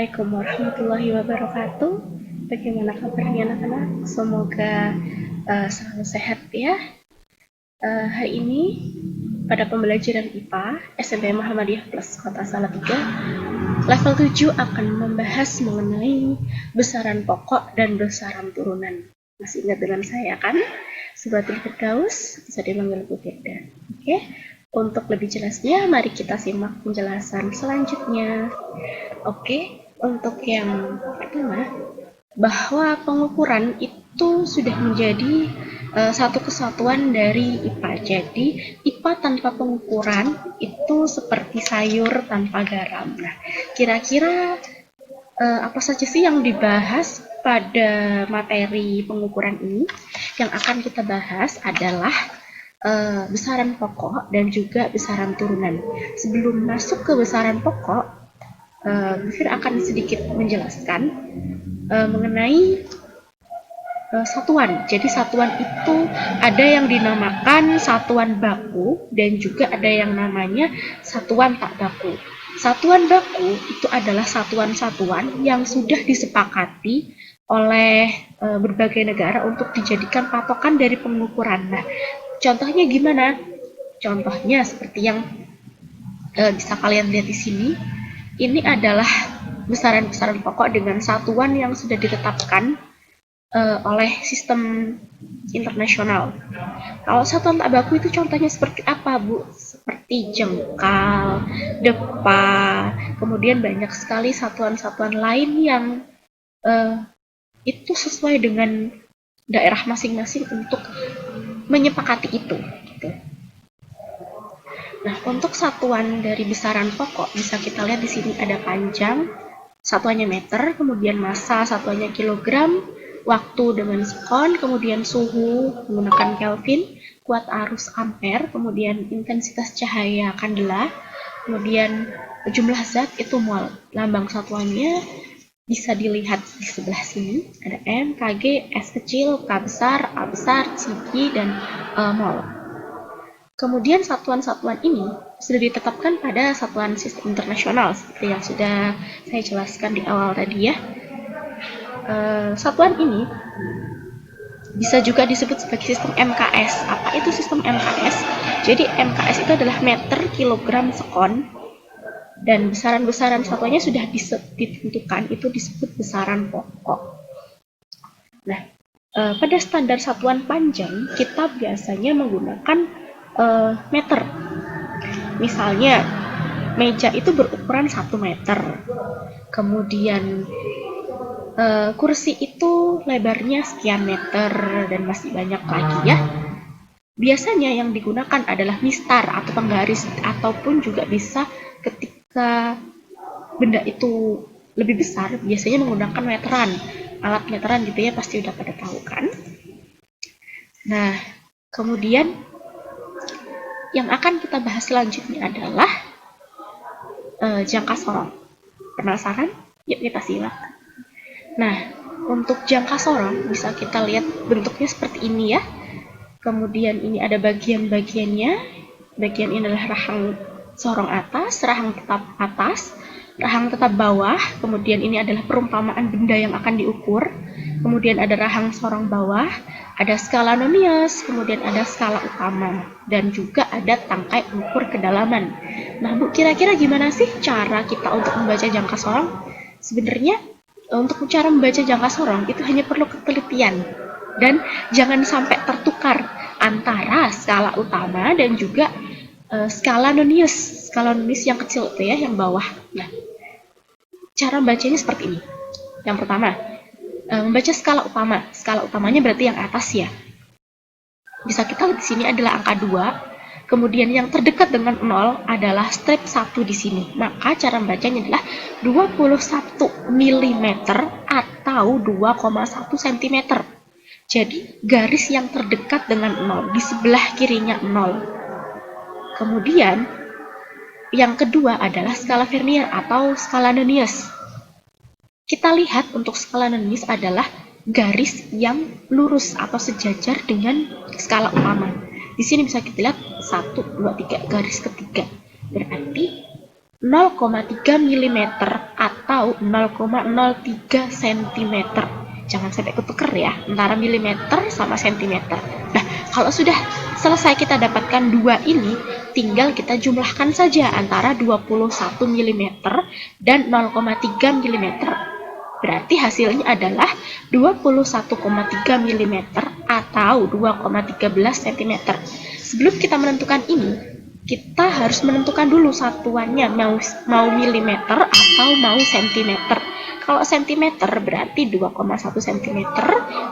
Assalamualaikum warahmatullahi wabarakatuh. Bagaimana kabarnya anak-anak? Semoga selalu sehat ya. Hari ini pada pembelajaran IPA SMP Muhammadiyah Plus Kota Salatiga level 7 akan membahas mengenai besaran pokok dan besaran turunan. Masih ingat dengan saya kan? Sebatul Firdaus, bisa dipanggil Bu Firda. Oke. Untuk lebih jelasnya, mari kita simak penjelasan selanjutnya. Oke, untuk yang pertama, bahwa pengukuran itu sudah menjadi satu kesatuan dari IPA. Jadi, IPA tanpa pengukuran itu seperti sayur tanpa garam. Nah, kira-kira apa saja sih yang dibahas pada materi pengukuran ini? Yang akan kita bahas adalah besaran pokok dan juga besaran turunan. Sebelum masuk ke besaran pokok, Bu Fir akan sedikit menjelaskan mengenai satuan. Jadi satuan itu ada yang dinamakan satuan baku dan juga ada yang namanya satuan tak baku. Satuan baku itu adalah satuan-satuan yang sudah disepakati oleh berbagai negara untuk dijadikan patokan dari pengukuran. Nah, contohnya gimana? Contohnya seperti yang bisa kalian lihat di sini. Ini adalah besaran-besaran pokok dengan satuan yang sudah ditetapkan oleh sistem internasional. Kalau satuan tak baku itu contohnya seperti apa, Bu? Seperti jengkal, depa, kemudian banyak sekali satuan-satuan lain yang itu sesuai dengan daerah masing-masing untuk menyepakati itu. Gitu. Nah, untuk satuan dari besaran pokok bisa kita lihat di sini ada panjang, satuannya meter, kemudian massa satuannya kilogram, waktu dengan sekon, kemudian suhu menggunakan Kelvin, kuat arus ampere, kemudian intensitas cahaya kandela, kemudian jumlah zat itu mol. Lambang satuannya bisa dilihat di sebelah sini, ada M, Kg, S kecil, K besar, A besar, Cg, dan mol. Kemudian satuan-satuan ini sudah ditetapkan pada satuan sistem internasional seperti yang sudah saya jelaskan di awal tadi ya. Satuan ini bisa juga disebut sebagai sistem MKS. Apa itu sistem MKS? Jadi MKS itu adalah meter, kilogram, sekon, dan besaran-besaran satuannya sudah ditentukan, itu disebut besaran pokok. Nah, pada standar satuan panjang kita biasanya menggunakan meter. Misalnya meja itu berukuran 1 meter, kemudian kursi itu lebarnya sekian meter, dan masih banyak lagi ya. Biasanya yang digunakan adalah mistar atau penggaris, ataupun juga bisa ketika benda itu lebih besar biasanya menggunakan meteran, alat meteran gitu ya, pasti udah pada tahu kan. Nah, kemudian yang akan kita bahas selanjutnya adalah jangka sorong. Penasaran? Yuk kita simak. Nah, untuk jangka sorong bisa kita lihat bentuknya seperti ini ya. Kemudian ini ada bagian-bagiannya. Bagian ini adalah rahang sorong atas, rahang tetap atas, rahang tetap bawah. Kemudian ini adalah perumpamaan benda yang akan diukur. Kemudian ada rahang sorong bawah, ada skala Nonius, kemudian ada skala utama, dan juga ada tangkai ukur kedalaman. Nah, Bu, kira-kira gimana sih cara kita untuk membaca jangka sorong? Sebenarnya untuk cara membaca jangka sorong itu hanya perlu ketelitian, dan jangan sampai tertukar antara skala utama dan juga skala Nonius. Skala Nonius yang kecil itu ya, yang bawah. Nah, cara membacanya seperti ini. Yang pertama, membaca skala utama. Skala utamanya berarti yang atas ya. Bisa kita lihat di sini adalah angka 2. Kemudian yang terdekat dengan 0 adalah strip 1 di sini. Maka cara membacanya adalah 21 mm atau 2,1 cm. Jadi garis yang terdekat dengan 0, di sebelah kirinya 0. Kemudian yang kedua adalah skala Vernier atau skala Nonius. Kita lihat untuk skala Nonius adalah garis yang lurus atau sejajar dengan skala utama. Di sini bisa kita lihat 1, 2, 3, garis ketiga. Berarti 0,3 mm atau 0,03 cm. Jangan sampai ketuker ya, antara milimeter sama sentimeter. Nah, kalau sudah selesai kita dapatkan dua ini, tinggal kita jumlahkan saja antara 21 mm dan 0,3 mm. Berarti hasilnya adalah 21,3 mm atau 2,13 cm. Sebelum kita menentukan ini, kita harus menentukan dulu satuannya, mau milimeter atau mau sentimeter. Kalau sentimeter berarti 2,1 cm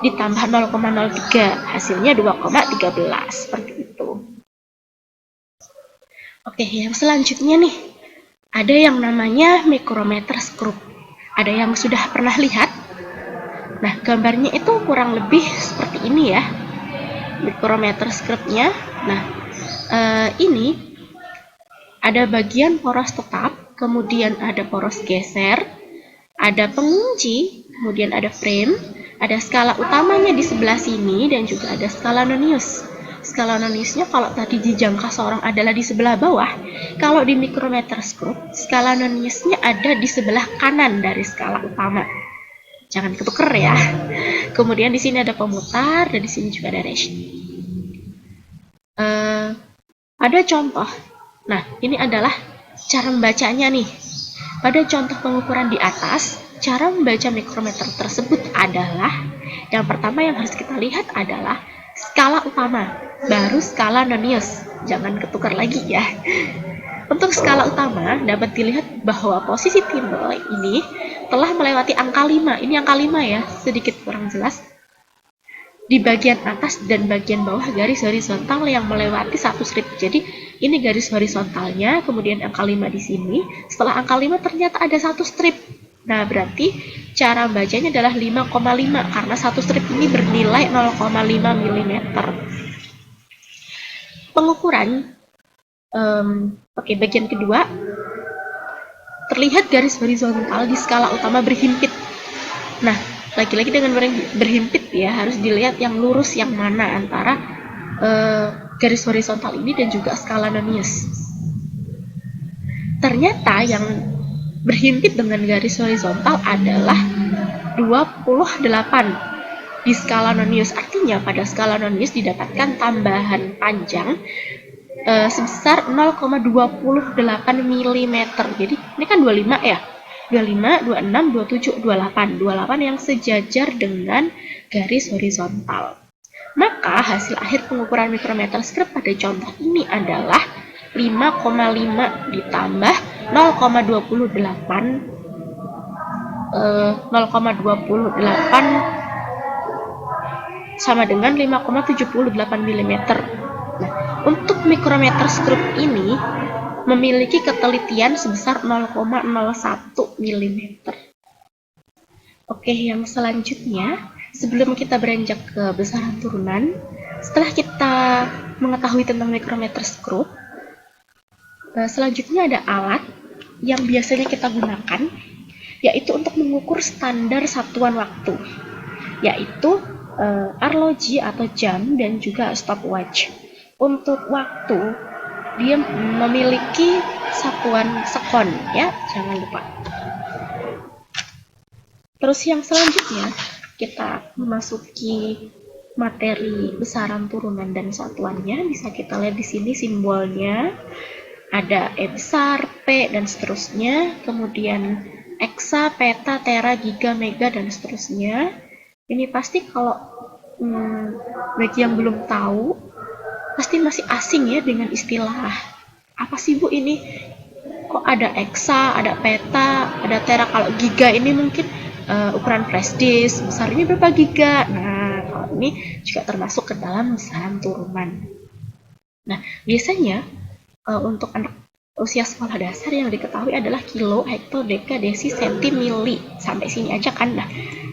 ditambah 0,03, hasilnya 2,13, seperti itu. Oke, yang selanjutnya nih, ada yang namanya micrometer screw. Ada yang sudah pernah lihat? Nah, gambarnya itu kurang lebih seperti ini ya, micrometer screw-nya. Nah, ini ada bagian poros tetap, kemudian ada poros geser, ada pengunci, kemudian ada frame, ada skala utamanya di sebelah sini, dan juga ada skala nonius. Skala noniusnya kalau tadi di jangka seorang adalah di sebelah bawah, kalau di micrometer screw, skala noniusnya ada di sebelah kanan dari skala utama. Jangan ketuker ya. Kemudian di sini ada pemutar, dan di sini juga ada ratio. Ada contoh. Nah, ini adalah cara membacanya nih. Pada contoh pengukuran di atas, cara membaca mikrometer tersebut adalah, yang pertama yang harus kita lihat adalah skala utama, baru skala nonius. Jangan ketukar lagi ya. Untuk skala utama, dapat dilihat bahwa posisi timbal ini telah melewati angka 5. Ini angka 5 ya, sedikit kurang jelas. Di bagian atas dan bagian bawah garis horizontal yang melewati satu strip. Jadi ini garis horizontalnya, kemudian angka 5 di sini. Setelah angka 5 ternyata ada satu strip. Nah, berarti cara bacanya adalah 5,5 karena satu strip ini bernilai 0,5 mm. Pengukuran bagian kedua, terlihat garis horizontal di skala utama berhimpit. Nah, lagi-lagi dengan berhimpit ya, harus dilihat yang lurus yang mana antara garis horizontal ini dan juga skala nonius. Ternyata yang berhimpit dengan garis horizontal adalah 28 di skala nonius. Artinya pada skala nonius didapatkan tambahan panjang sebesar 0,28 mm. Jadi ini kan 25 ya. 25, 26, 27, 28. 28 yang sejajar dengan garis horizontal. Maka hasil akhir pengukuran mikrometer screw pada contoh ini adalah 5,5 ditambah 0,28 sama dengan 5,78 mm. Nah, untuk mikrometer screw ini memiliki ketelitian sebesar 0,01 mm. Oke, yang selanjutnya, sebelum kita beranjak ke besaran turunan, setelah kita mengetahui tentang mikrometer screw, selanjutnya ada alat yang biasanya kita gunakan, yaitu untuk mengukur standar satuan waktu, yaitu arloji atau jam dan juga stopwatch. Untuk waktu, dia memiliki satuan sekon ya, jangan lupa. Terus yang selanjutnya, kita memasuki materi besaran turunan dan satuannya. Bisa kita lihat di sini simbolnya. Ada E besar, P, dan seterusnya. Kemudian eksa, peta, tera, giga, mega, dan seterusnya. Ini pasti kalau bagi yang belum tahu, pasti masih asing ya dengan istilah. Apa sih Bu ini? Kok ada eksa, ada peta, ada tera. Kalau giga ini mungkin ukuran flash disk, besarnya berapa giga. Nah, kalau ini juga termasuk ke dalam besaran turunan. Nah, biasanya untuk anak usia sekolah dasar yang diketahui adalah kilo, hekto, deka, desi, senti, mili. Sampai sini aja kan. Nah,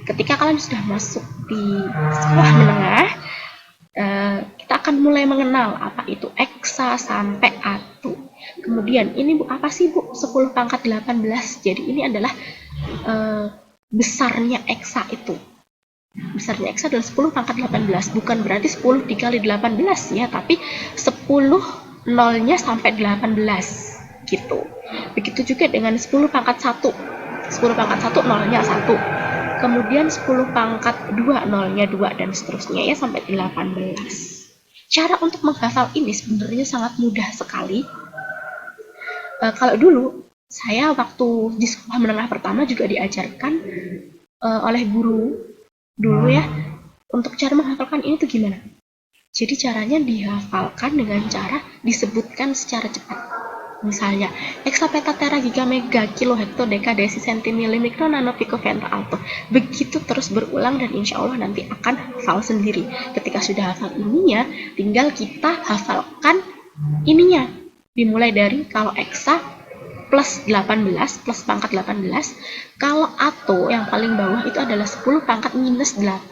ketika kalian sudah masuk di sekolah menengah, kita akan mulai mengenal apa itu eksa sampai atu. Kemudian ini Bu, apa sih Bu 10 pangkat 18? Jadi ini adalah besarnya eksa itu. Besarnya eksa adalah 10 pangkat 18. Bukan berarti 10 dikali 18 ya, tapi 10 nolnya sampai 18. gitu. Begitu juga dengan 10 pangkat 1. 10 pangkat 1 nolnya 1. Kemudian 10 pangkat 2 nolnya 2 dan seterusnya ya sampai 18. Cara untuk menghafal ini sebenarnya sangat mudah sekali. Kalau dulu saya waktu di sekolah menengah pertama juga diajarkan oleh guru dulu ya, untuk cara menghafalkan ini tuh gimana. Jadi caranya dihafalkan dengan cara disebutkan secara cepat. Misalnya, hexapeta giga mega kilo hekto deka desi sentimili mikro nano pico femto alto. Begitu terus berulang dan insya Allah nanti akan hafal sendiri. Ketika sudah hafal ininya, tinggal kita hafalkan ininya. Dimulai dari kalau eksa plus 18, plus pangkat 18. Kalau ato yang paling bawah itu adalah 10 pangkat minus 18.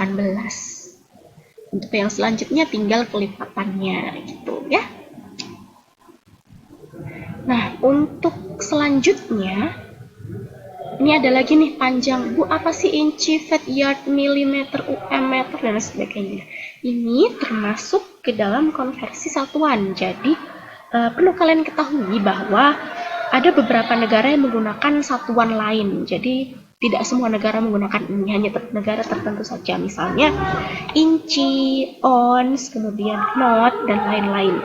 Untuk yang selanjutnya tinggal kelipatannya gitu ya. Nah, untuk selanjutnya ini ada lagi nih panjang. Bu, apa sih inci, feet, yard, milimeter, meter dan sebagainya. Ini termasuk ke dalam konversi satuan. Jadi perlu kalian ketahui bahwa ada beberapa negara yang menggunakan satuan lain. Jadi tidak semua negara menggunakan ini, hanya negara tertentu saja. Misalnya inci, ons, kemudian knot, dan lain-lain.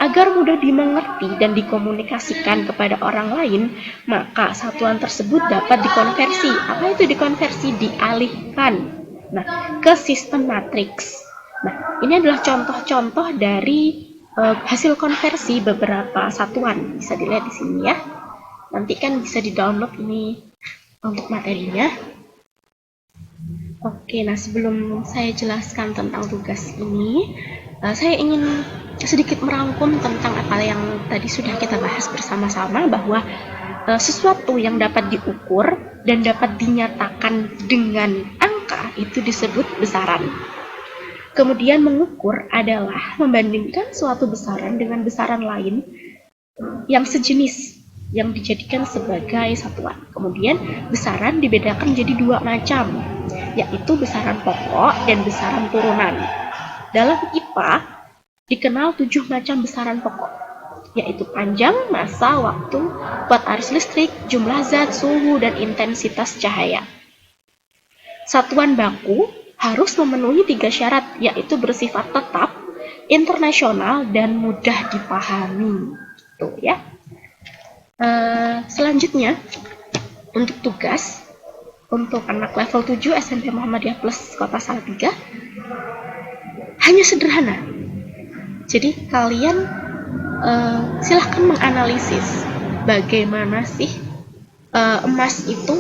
Agar mudah dimengerti dan dikomunikasikan kepada orang lain, maka satuan tersebut dapat dikonversi. Apa itu dikonversi? Dialihkan ke sistem matriks. Nah, ini adalah contoh-contoh dari hasil konversi beberapa satuan. Bisa dilihat di sini ya. Nanti kan bisa di-download ini untuk materinya. Oke, nah sebelum saya jelaskan tentang tugas ini, saya ingin sedikit merangkum tentang apa yang tadi sudah kita bahas bersama-sama, bahwa sesuatu yang dapat diukur dan dapat dinyatakan dengan angka itu disebut besaran. Kemudian mengukur adalah membandingkan suatu besaran dengan besaran lain yang sejenis, yang dijadikan sebagai satuan. Kemudian besaran dibedakan jadi 2 macam, yaitu besaran pokok dan besaran turunan. Dalam IPA dikenal 7 macam besaran pokok, yaitu panjang, massa, waktu, kuat arus listrik, jumlah zat, suhu, dan intensitas cahaya. Satuan baku harus memenuhi 3 syarat, yaitu bersifat tetap, internasional, dan mudah dipahami. Tuh ya. Selanjutnya, untuk tugas, untuk anak level 7 SMP Muhammadiyah Plus Kota Salatiga, hanya sederhana. Jadi kalian silahkan menganalisis bagaimana sih emas itu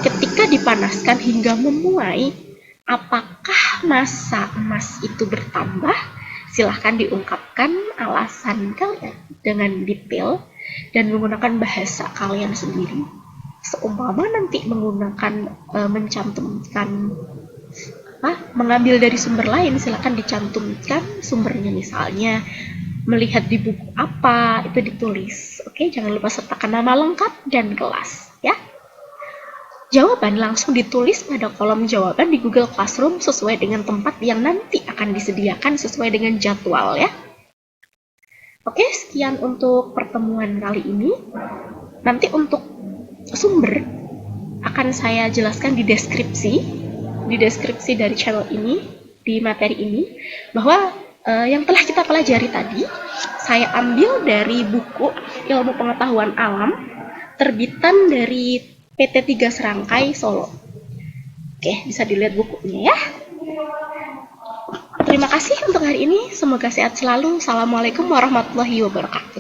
ketika dipanaskan hingga memuai, apakah massa emas itu bertambah? Silahkan diungkapkan alasan kalian dengan detail dan menggunakan bahasa kalian sendiri. Seumpama nanti menggunakan mencantumkan mengambil dari sumber lain, silahkan dicantumkan sumbernya, misalnya melihat di buku apa, itu ditulis. Oke, jangan lupa sertakan nama lengkap dan kelas ya. Jawaban langsung ditulis pada kolom jawaban di Google Classroom sesuai dengan tempat yang nanti akan disediakan sesuai dengan jadwal ya. Oke, sekian untuk pertemuan kali ini. Nanti untuk sumber akan saya jelaskan di deskripsi dari channel ini, di materi ini, bahwa yang telah kita pelajari tadi saya ambil dari buku Ilmu Pengetahuan Alam terbitan dari PT 3 Serangkai Solo. Oke, bisa dilihat bukunya ya. Terima kasih untuk hari ini. Semoga sehat selalu. Assalamualaikum warahmatullahi wabarakatuh.